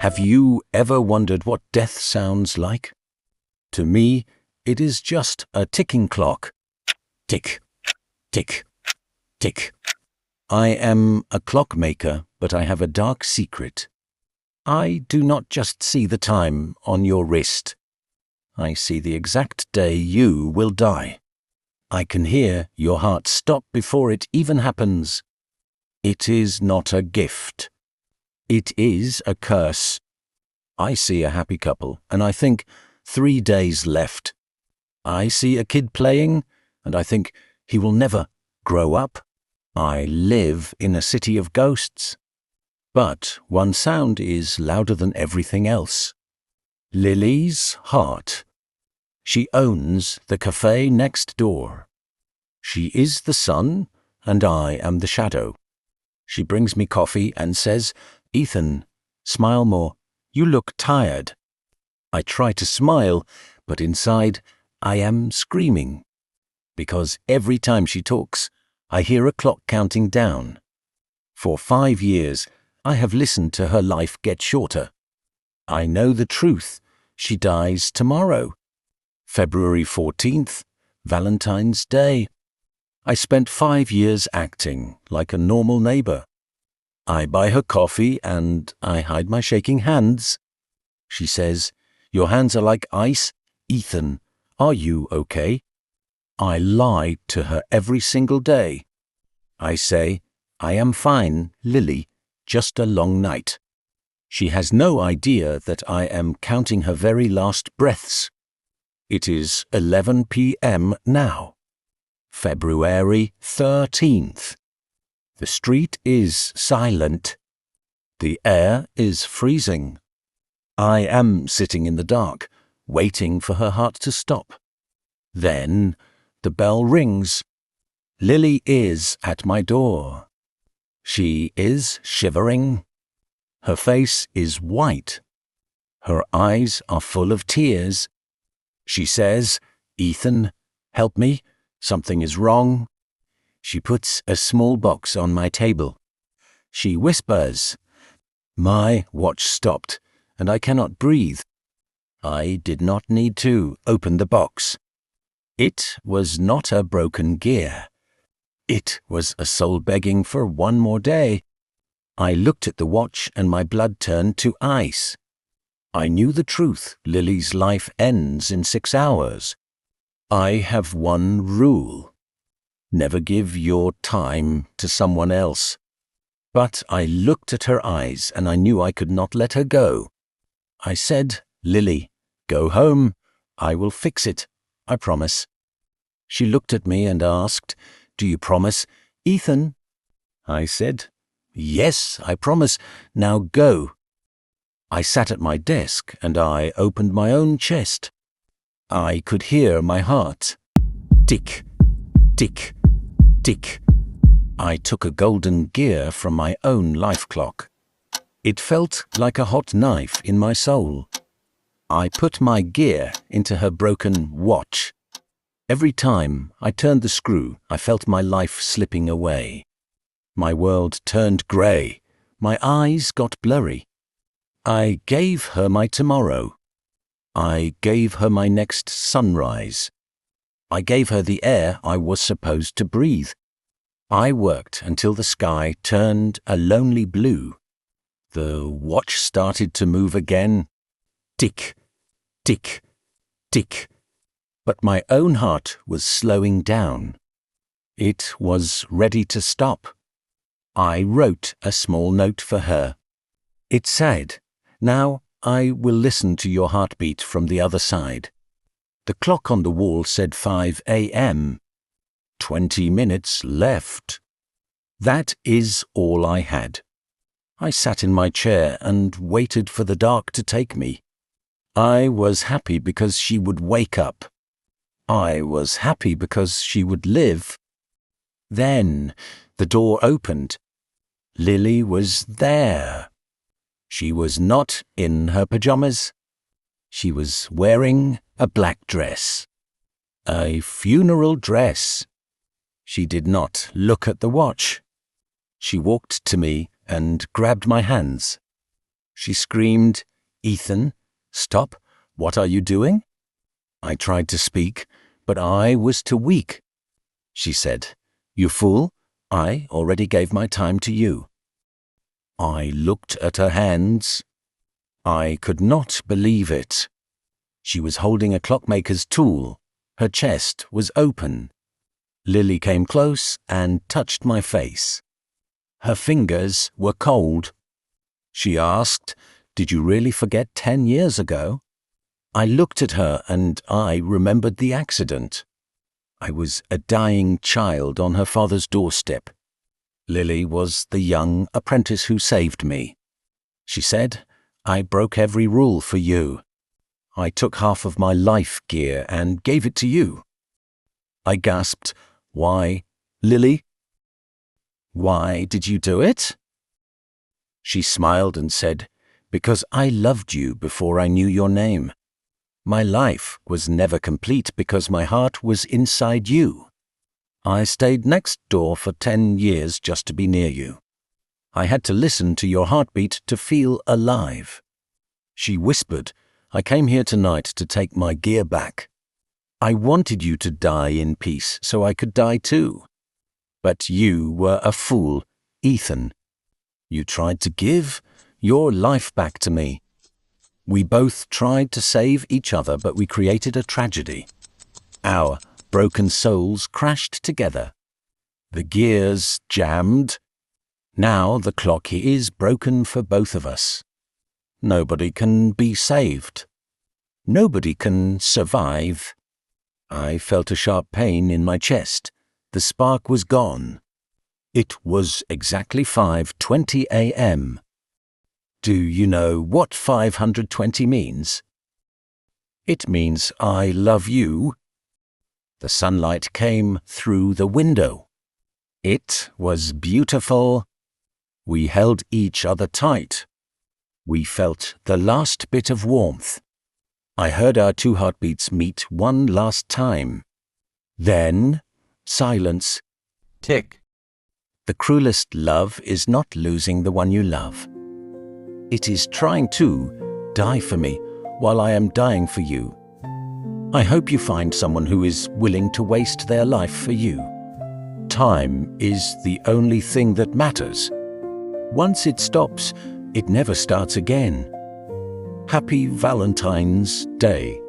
Have you ever wondered what death sounds like? To me, it is just a ticking clock. Tick, tick, tick. I am a clockmaker, but I have a dark secret. I do not just see the time on your wrist. I see the exact day you will die. I can hear your heart stop before it even happens. It is not a gift. It is a curse. I see a happy couple, and I think 3 days left. I see a kid playing, and I think he will never grow up. I live in a city of ghosts. But one sound is louder than everything else. Lily's heart. She owns the cafe next door. She is the sun, and I am the shadow. She brings me coffee and says, "Ethan, smile more. You look tired." I try to smile, but inside I am screaming. Because every time she talks, I hear a clock counting down. For 5 years, I have listened to her life get shorter. I know the truth. She dies tomorrow. February 14th, Valentine's Day. I spent 5 years acting like a normal neighbor. I buy her coffee and I hide my shaking hands. She says, "Your hands are like ice. Ethan, are you okay?" I lie to her every single day. I say, "I am fine, Lily, just a long night." She has no idea that I am counting her very last breaths. It is 11 p.m. now. February 13th. The street is silent. The air is freezing. I am sitting in the dark, waiting for her heart to stop. Then the bell rings. Lily is at my door. She is shivering. Her face is white. Her eyes are full of tears. She says, "Ethan, help me. Something is wrong." She puts a small box on my table. She whispers. My watch stopped, and I cannot breathe. I did not need to open the box. It was not a broken gear. It was a soul begging for one more day. I looked at the watch and my blood turned to ice. I knew the truth. Lily's life ends in 6 hours. I have one rule. Never give your time to someone else. But I looked at her eyes and I knew I could not let her go. I said, "Lily, go home. I will fix it. I promise." She looked at me and asked, "Do you promise, Ethan?" I said, "Yes, I promise. Now go." I sat at my desk and I opened my own chest. I could hear my heart. Tick, tick, tick. I took a golden gear from my own life clock. It felt like a hot knife in my soul. I put my gear into her broken watch. Every time I turned the screw, I felt my life slipping away. My world turned grey. My eyes got blurry. I gave her my tomorrow. I gave her my next sunrise. I gave her the air I was supposed to breathe. I worked until the sky turned a lonely blue. The watch started to move again. Tick, tick, tick. But my own heart was slowing down. It was ready to stop. I wrote a small note for her. It said, "Now I will listen to your heartbeat from the other side." The clock on the wall said 5 a.m. 20 minutes left. That is all I had. I sat in my chair and waited for the dark to take me. I was happy because she would wake up. I was happy because she would live. Then the door opened. Lily was there. She was not in her pajamas. She was wearing a black dress. A funeral dress. She did not look at the watch. She walked to me and grabbed my hands. She screamed, "Ethan, stop! What are you doing?" I tried to speak, but I was too weak. She said, "You fool, I already gave my time to you." I looked at her hands. I could not believe it. She was holding a clockmaker's tool. Her chest was open. Lily came close and touched my face. Her fingers were cold. She asked, "Did you really forget 10 years ago?" I looked at her and I remembered the accident. I was a dying child on her father's doorstep. Lily was the young apprentice who saved me. She said, "I broke every rule for you. I took half of my life gear and gave it to you." I gasped, "Why, Lily? Why did you do it?" She smiled and said, "Because I loved you before I knew your name. My life was never complete because my heart was inside you. I stayed next door for 10 years just to be near you. I had to listen to your heartbeat to feel alive." She whispered, "I came here tonight to take my gear back. I wanted you to die in peace so I could die too. But you were a fool, Ethan. You tried to give your life back to me. We both tried to save each other, but we created a tragedy. Our broken souls crashed together. The gears jammed. Now the clock is broken for both of us. Nobody can be saved. Nobody can survive." I felt a sharp pain in my chest. The spark was gone. It was exactly 5:20 a.m. Do you know what 520 means? It means I love you. The sunlight came through the window. It was beautiful. We held each other tight. We felt the last bit of warmth. I heard our two heartbeats meet one last time. Then, silence. Tick. The cruelest love is not losing the one you love. It is trying to die for me while I am dying for you. I hope you find someone who is willing to waste their life for you. Time is the only thing that matters. Once it stops, it never starts again. Happy Valentine's Day.